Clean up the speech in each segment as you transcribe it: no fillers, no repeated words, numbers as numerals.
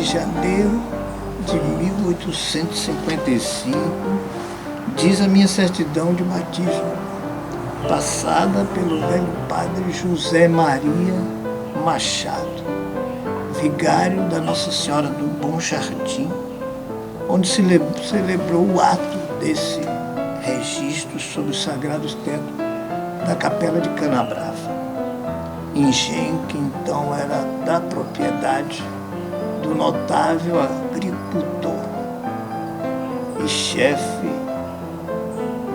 de janeiro de 1855, diz a minha certidão de batismo, passada pelo velho padre José Maria Machado, vigário da Nossa Senhora do Bom Jardim, onde se celebrou o ato desse registro sobre os sagrados tetos da Capela de Canabrava, engenho que então era da propriedade do notável agricultor e chefe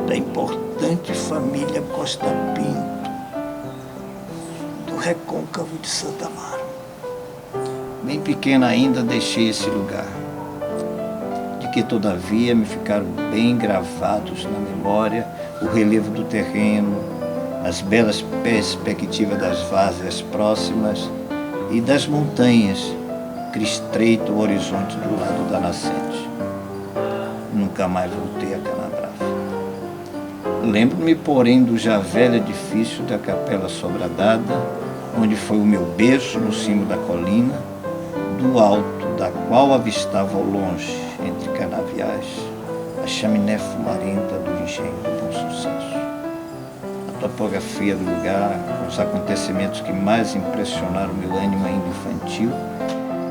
da importante família Costa Pinto, do Recôncavo de Santa Amaro. Bem pequena ainda deixei esse lugar, de que todavia me ficaram bem gravados na memória o relevo do terreno, as belas perspectivas das várzeas próximas e das montanhas que estreitam o horizonte do lado da nascente. Nunca mais voltei a Canabrava. Lembro-me, porém, do já velho edifício da Capela Sobradada, onde foi o meu berço no cimo da colina, do alto da qual avistava ao longe, entre canaviais, a chaminé fumarenta do engenho do Bom Sucesso. A topografia do lugar, os acontecimentos que mais impressionaram meu ânimo ainda infantil,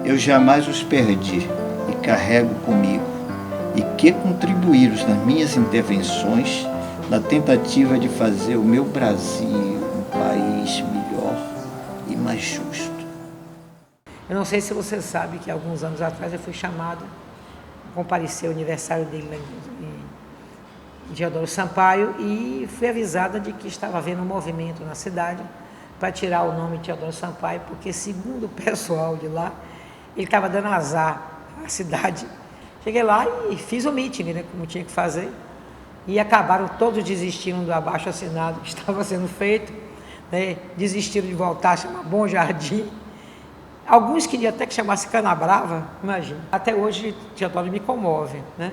eu jamais os perdi e carrego comigo, e que contribuíram nas minhas intervenções na tentativa de fazer o meu Brasil um país melhor e mais justo. Eu não sei se você sabe que alguns anos atrás eu fui chamada a comparecer ao aniversário dele em Teodoro Sampaio e fui avisada de que estava havendo um movimento na cidade para tirar o nome de Teodoro Sampaio, porque, segundo o pessoal de lá, ele estava dando azar à cidade. Cheguei lá e fiz o meeting, né, como tinha que fazer, e acabaram todos desistindo do abaixo-assinado que estava sendo feito, né, desistiram de voltar a chamar Bom Jardim. Alguns queriam até que chamasse Canabrava, imagina. Até hoje, Teodoro me comove, né?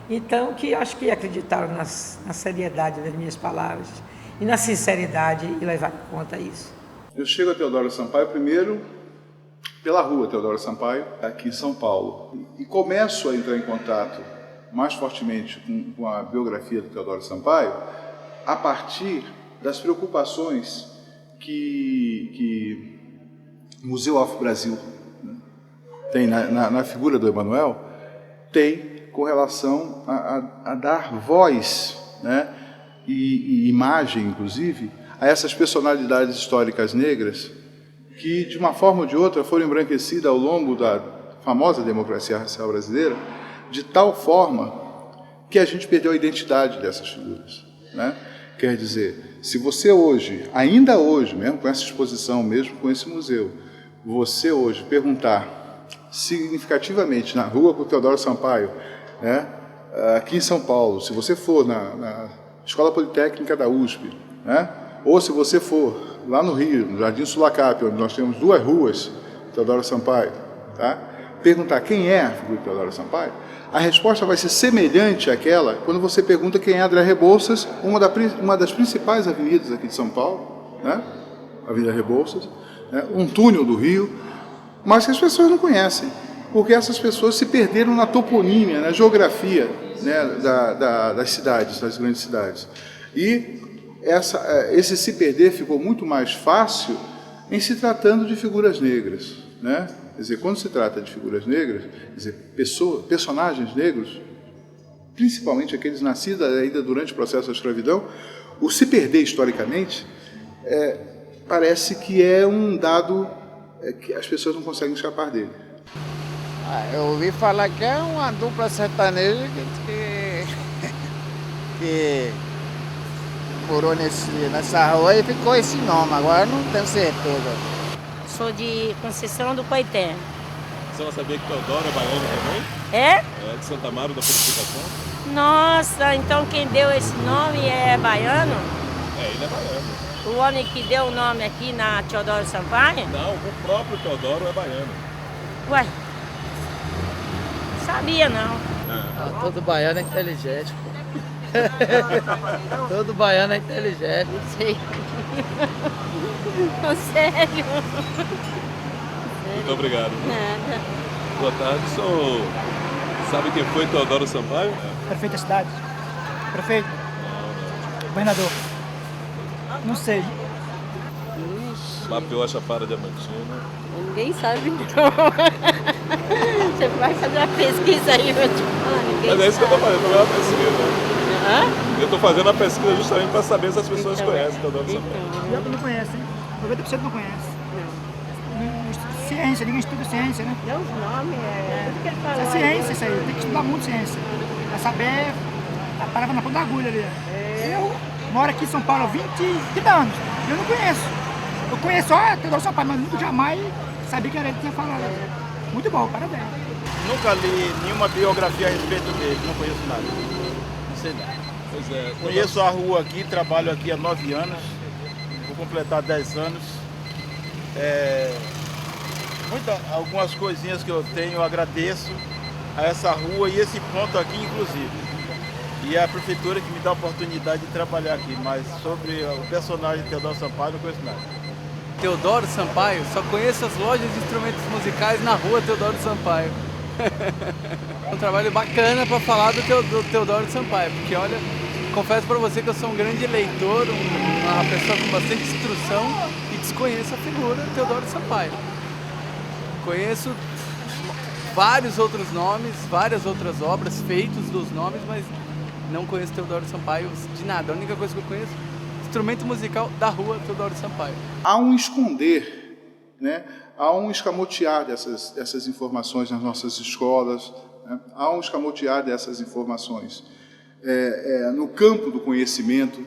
Então, que acho que acreditaram na seriedade das minhas palavras e na sinceridade e levaram em conta isso. Eu chego a Teodoro Sampaio primeiro pela rua Teodoro Sampaio, aqui em São Paulo, e começo a entrar em contato mais fortemente com a biografia do Teodoro Sampaio a partir das preocupações que o Museu Afro-Brasil, né, tem na figura do Emanuel, tem com relação a dar voz, né, e imagem, inclusive, a essas personalidades históricas negras que, de uma forma ou de outra, foram embranquecidas ao longo da famosa democracia racial brasileira, de tal forma que a gente perdeu a identidade dessas figuras, né? Quer dizer, se você hoje, ainda hoje, mesmo com essa exposição, mesmo com esse museu, você hoje perguntar significativamente na rua com o Teodoro Sampaio, né, aqui em São Paulo, se você for na Escola Politécnica da USP, né, ou se você for lá no Rio, no Jardim Sulacap, onde nós temos duas ruas, Teodoro Sampaio, tá? Perguntar quem é a figura de Teodoro Sampaio, a resposta vai ser semelhante àquela quando você pergunta quem é André Rebouças, uma das principais avenidas aqui de São Paulo, né? Avenida Rebouças, né? Um túnel do Rio, mas que as pessoas não conhecem, porque essas pessoas se perderam na toponímia, na geografia, né, das cidades, das grandes cidades. E esse se perder ficou muito mais fácil em se tratando de figuras negras, né? Quer dizer, quando se trata de figuras negras, quer dizer, personagens negros, principalmente aqueles nascidos ainda durante o processo da escravidão, o se perder historicamente parece que é um dado que as pessoas não conseguem escapar dele. Eu ouvi falar que é uma dupla sertaneja que morou nessa rua e ficou esse nome, agora eu não tenho certeza. Sou de Conceição do Coité. Você não sabia que Teodoro é baiano também? É? É de Santa Amaro da Purificação. Nossa, então quem deu esse nome é baiano? Ele é baiano. O homem que deu o nome aqui na Teodoro Sampaio? Não, o próprio Teodoro é baiano. Ué, não sabia não. Todo baiano é inteligente, pô. Todo baiano é inteligente. Não sei. Sério. Muito obrigado. Nada. Boa tarde, o senhor sabe quem foi Teodoro Sampaio? Prefeito da cidade? Prefeito? Governador? Não sei. Mapeou a Chapada Diamantina. Ninguém sabe, então. Você vai fazer uma pesquisa aí, eu te falo. Mas é isso que eu tô fazendo, tô fazendo uma pesquisa. Eu tô fazendo a pesquisa justamente para saber se as pessoas conhecem Teodoro Sampaio. Eu não conheço, hein? 90% não conhece. Ciência, ninguém estuda ciência, né? Não, os nomes, tudo que ele falou. É ciência isso aí, tem que estudar muito ciência. Pra saber, a parada na ponta da agulha ali. Eu moro aqui em São Paulo há 20 anos, eu não conheço. Eu conheço só Teodoro Sampaio, mas nunca jamais sabia que era ele que tinha falado. Muito bom, parabéns. Nunca li nenhuma biografia a respeito dele, não conheço nada. Não sei nada. Pois é. Conheço a rua aqui, trabalho aqui há 9 anos, vou completar 10 anos. Algumas coisinhas que eu tenho, eu agradeço a essa rua e esse ponto aqui, inclusive. E a prefeitura que me dá a oportunidade de trabalhar aqui, mas sobre o personagem Teodoro Sampaio não conheço nada. Teodoro Sampaio, só conheço as lojas de instrumentos musicais na rua Teodoro Sampaio. Um trabalho bacana para falar do Teodoro Sampaio, porque olha, confesso para você que eu sou um grande leitor, uma pessoa com bastante instrução e desconheço a figura Teodoro Sampaio. Conheço vários outros nomes, várias outras obras feitos dos nomes, mas não conheço Teodoro Sampaio de nada. A única coisa que eu conheço é instrumento musical da rua Teodoro Sampaio. Há um esconder, né? Há um escamotear dessas informações nas nossas escolas, né? Há um escamotear dessas informações no campo do conhecimento,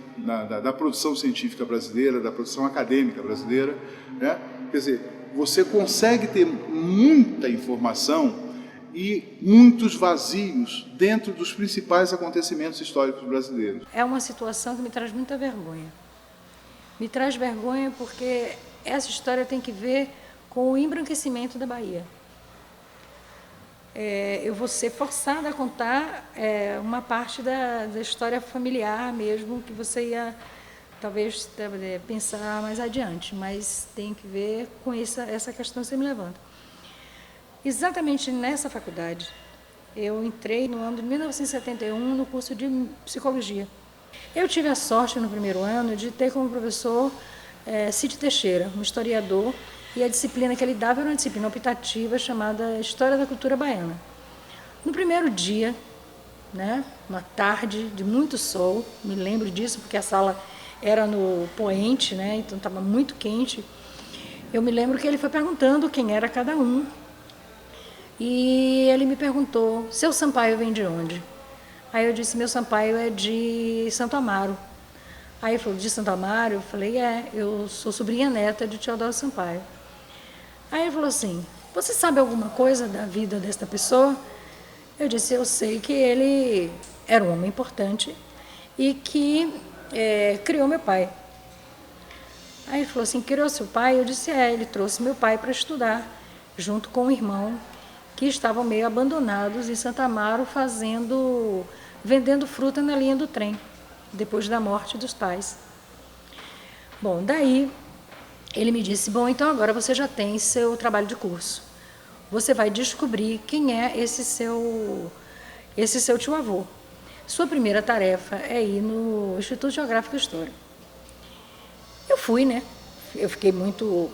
da produção científica brasileira, da produção acadêmica brasileira, né? Quer dizer, você consegue ter muita informação e muitos vazios dentro dos principais acontecimentos históricos brasileiros. É uma situação que me traz muita vergonha. Me traz vergonha porque essa história tem que ver com o embranquecimento da Bahia. Eu vou ser forçada a contar uma parte da história familiar mesmo, que você ia talvez pensar mais adiante, mas tem que ver com essa questão que você me levanta. Exatamente nessa faculdade, eu entrei no ano de 1971 no curso de psicologia. Eu tive a sorte no primeiro ano de ter como professor Cid Teixeira, um historiador, e a disciplina que ele dava era uma disciplina optativa chamada História da Cultura Baiana. No primeiro dia, né, uma tarde de muito sol, me lembro disso porque a sala era no poente, né, então estava muito quente. Eu me lembro que ele foi perguntando quem era cada um. E ele me perguntou, seu Sampaio vem de onde? Aí eu disse, meu Sampaio é de Santo Amaro. Aí ele falou, de Santo Amaro? Eu falei, eu sou sobrinha neta de Teodoro Sampaio. Aí ele falou assim, você sabe alguma coisa da vida desta pessoa? Eu disse, eu sei que ele era um homem importante e que criou meu pai. Aí ele falou assim, criou seu pai? Eu disse, ele trouxe meu pai para estudar, junto com o irmão, que estavam meio abandonados em Santo Amaro, vendendo fruta na linha do trem, depois da morte dos pais. Bom, daí ele me disse, bom, então agora você já tem seu trabalho de curso. Você vai descobrir quem é esse seu tio-avô. Sua primeira tarefa é ir no Instituto Geográfico e História. Eu fui, né? Eu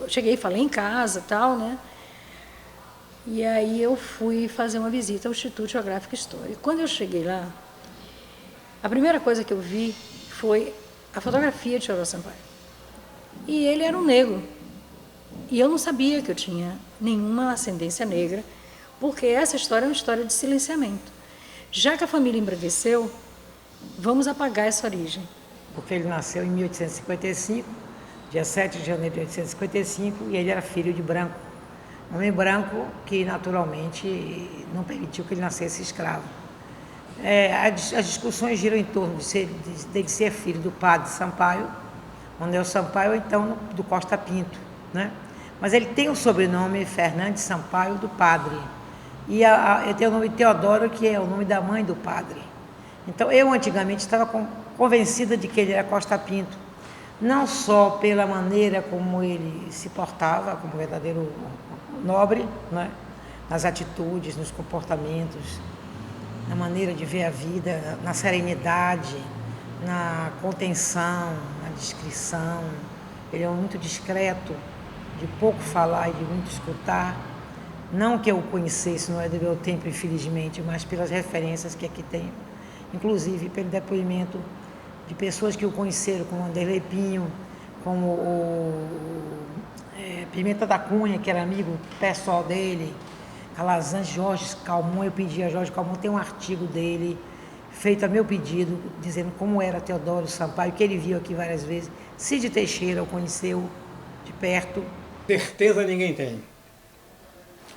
cheguei, falei em casa e tal, né? E aí eu fui fazer uma visita ao Instituto Geográfico e História. E quando eu cheguei lá, a primeira coisa que eu vi foi a fotografia de Teodoro Sampaio. E ele era um negro. E eu não sabia que eu tinha nenhuma ascendência negra, porque essa história é uma história de silenciamento. Já que a família embranqueceu, vamos apagar essa origem. Porque ele nasceu em 1855, dia 7 de janeiro de 1855, e ele era filho de branco. Um homem branco que, naturalmente, não permitiu que ele nascesse escravo. As discussões giram em torno dele ser filho do padre Sampaio, Manuel Sampaio, ou então do Costa Pinto, né? Mas ele tem o sobrenome Fernandes Sampaio do padre. E ele tem o nome Teodoro, que é o nome da mãe do padre. Então, eu antigamente estava convencida de que ele era Costa Pinto, não só pela maneira como ele se portava, como verdadeiro nobre, né? nas atitudes, nos comportamentos, na maneira de ver a vida, na serenidade, na contenção, na discrição. Ele é muito discreto, de pouco falar e de muito escutar. Não que eu o conhecesse, não é do meu tempo, infelizmente, mas pelas referências que aqui tenho. Inclusive pelo depoimento de pessoas que o conheceram, como Anderlei Pinho, como o Pimenta da Cunha, que era amigo pessoal dele, Calazans, Jorge Calmon. Eu pedi a Jorge Calmon, tem um artigo dele, feito a meu pedido, dizendo como era Teodoro Sampaio, que ele viu aqui várias vezes. Cid Teixeira o conheceu de perto. Certeza ninguém tem.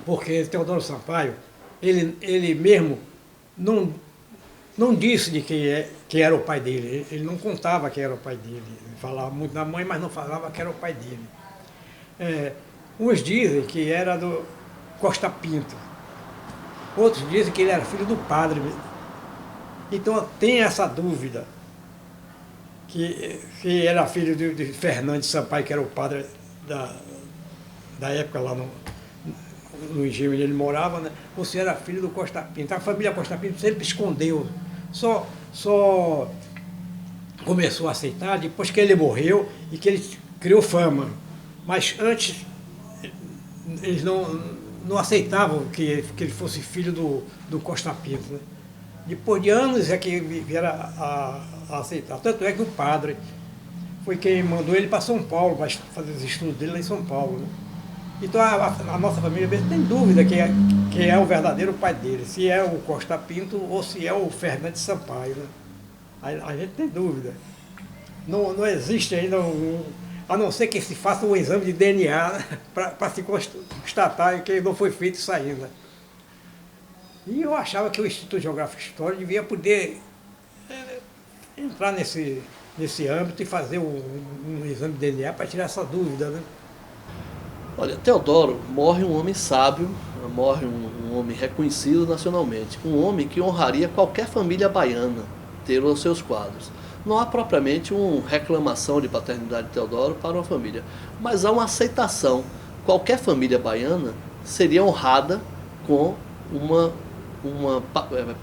Porque Teodoro Sampaio, ele mesmo não disse de que era o pai dele. Ele não contava que era o pai dele. Ele falava muito da mãe, mas não falava que era o pai dele. Uns dizem que era do Costa Pinto. Outros dizem que ele era filho do padre. Então tem essa dúvida, que era filho de Fernandes Sampaio, que era o padre da época lá no engenho onde ele morava, né? Você era filho do Costa Pinto. A família Costa Pinto sempre escondeu, só começou a aceitar depois que ele morreu e que ele criou fama. Mas antes eles não aceitavam que ele fosse filho do Costa Pinto, né? Depois de anos é que vieram a aceitar. Tanto é que o padre foi quem mandou ele para São Paulo, para fazer os estudos dele lá em São Paulo, né? Então a nossa família mesmo tem dúvida quem é o verdadeiro pai dele, se é o Costa Pinto ou se é o Fernandes Sampaio, né? A gente tem dúvida. Não existe ainda a não ser que se faça um exame de DNA para se constatar que não foi feito isso ainda. E eu achava que o Instituto Geográfico e História devia poder entrar nesse âmbito e fazer um exame de DNA para tirar essa dúvida, né? Olha, Teodoro morre um homem sábio, morre um homem reconhecido nacionalmente, um homem que honraria qualquer família baiana ter os seus quadros. Não há propriamente uma reclamação de paternidade de Teodoro para uma família, mas há uma aceitação. Qualquer família baiana seria honrada com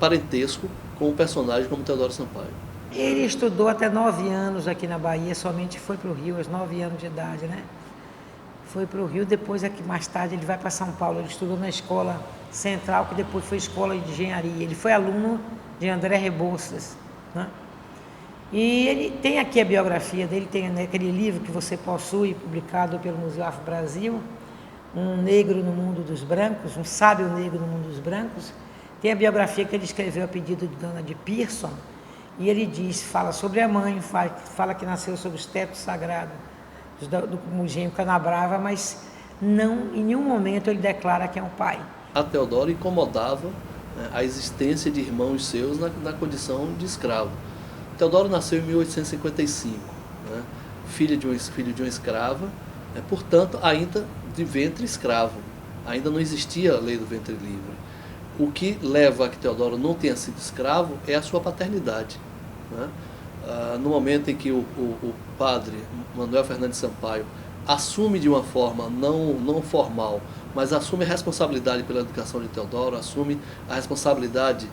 parentesco com um personagem como Teodoro Sampaio. Ele estudou até 9 anos aqui na Bahia, somente foi para o Rio aos 9 anos de idade, né? Foi para o Rio, depois aqui mais tarde ele vai para São Paulo. Ele estudou na escola central, que depois foi escola de engenharia. Ele foi aluno de André Rebouças, né? E ele tem aqui a biografia dele, tem aquele livro que você possui, publicado pelo Museu Afro Brasil, Um Negro no Mundo dos Brancos, um sábio negro no mundo dos brancos. Tem a biografia que ele escreveu a pedido de Dona de Pearson, e ele fala sobre a mãe, fala que nasceu sob os tetos sagrados do engenho Canabrava, mas não, em nenhum momento ele declara que é um pai. A Teodoro incomodava a existência de irmãos seus na condição de escravo. Teodoro nasceu em 1855, né? filho de uma escrava, portanto, ainda de ventre escravo. Ainda não existia a lei do ventre livre. O que leva a que Teodoro não tenha sido escravo é a sua paternidade, né? No momento em que o padre Manuel Fernandes Sampaio assume de uma forma não formal, mas assume a responsabilidade pela educação de Teodoro, assume a responsabilidade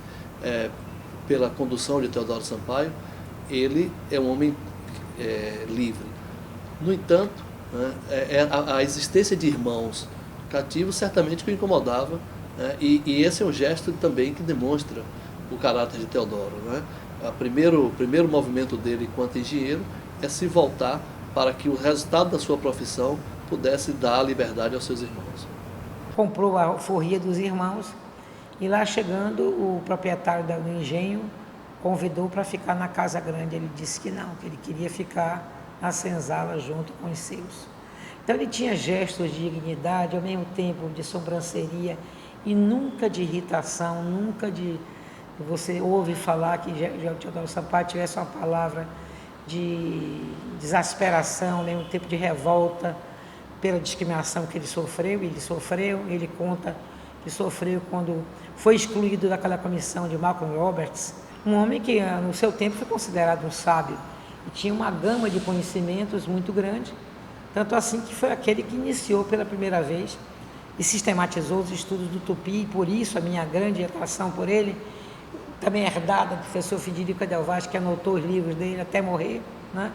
pela condução de Teodoro Sampaio, ele é um homem livre. No entanto, né, a existência de irmãos cativos certamente que o incomodava, né, e esse é um gesto também que demonstra o caráter de Teodoro, né? O primeiro movimento dele enquanto engenheiro é se voltar para que o resultado da sua profissão pudesse dar liberdade aos seus irmãos. Comprou a alforria dos irmãos e lá chegando o proprietário do engenho convidou para ficar na Casa Grande. Ele disse que não, que ele queria ficar na senzala junto com os seus. Então ele tinha gestos de dignidade, ao mesmo tempo de sobranceria e nunca de irritação, nunca de... Você ouve falar que Teodoro Sampaio tivesse uma palavra de exasperação, ao mesmo tempo de revolta pela discriminação que ele sofreu. Ele conta que sofreu quando foi excluído daquela comissão de Malcolm Roberts, um homem que no seu tempo foi considerado um sábio e tinha uma gama de conhecimentos muito grande, tanto assim que foi aquele que iniciou pela primeira vez e sistematizou os estudos do tupi, e por isso a minha grande atração por ele, também herdada do professor Federico Del Vaz, que anotou os livros dele até morrer, né?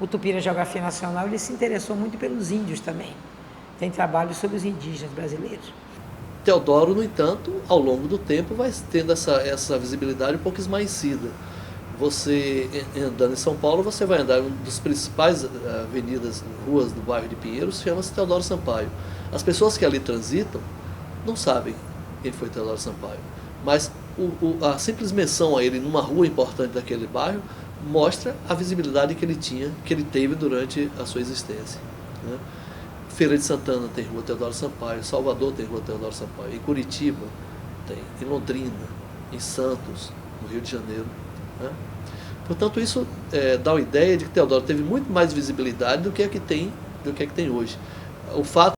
O Tupi na Geografia Nacional, ele se interessou muito pelos índios também. Tem trabalhos sobre os indígenas brasileiros. Teodoro, no entanto, ao longo do tempo vai tendo essa visibilidade um pouco esmaecida. Você, andando em São Paulo, você vai andar em uma das principais avenidas, ruas do bairro de Pinheiros, chama-se Teodoro Sampaio. As pessoas que ali transitam não sabem quem foi Teodoro Sampaio, mas a simples menção a ele numa rua importante daquele bairro mostra a visibilidade que ele teve durante a sua existência, né? Feira de Santana tem rua Teodoro Sampaio, Salvador tem rua Teodoro Sampaio, em Curitiba tem, em Londrina, em Santos, no Rio de Janeiro, né? Portanto, isso dá uma ideia de que Teodoro teve muito mais visibilidade do que a que tem hoje. O fato